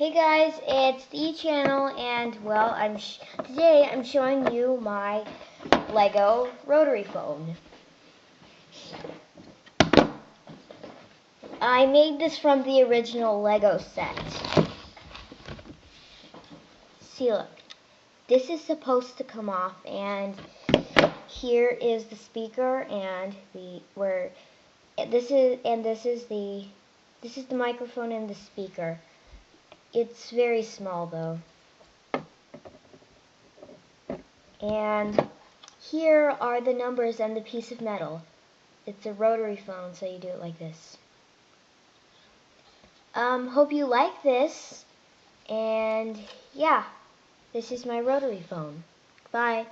Hey guys, it's the channel, and well, today I'm showing you my Lego rotary phone. I made this from the original Lego set. See, look, this is supposed to come off, and here is the speaker, and this is the microphone and the speaker. It's very small though. And here are the numbers and the piece of metal. It's a rotary phone, so you do it like this. Hope you like this. And yeah, this is my rotary phone. Bye.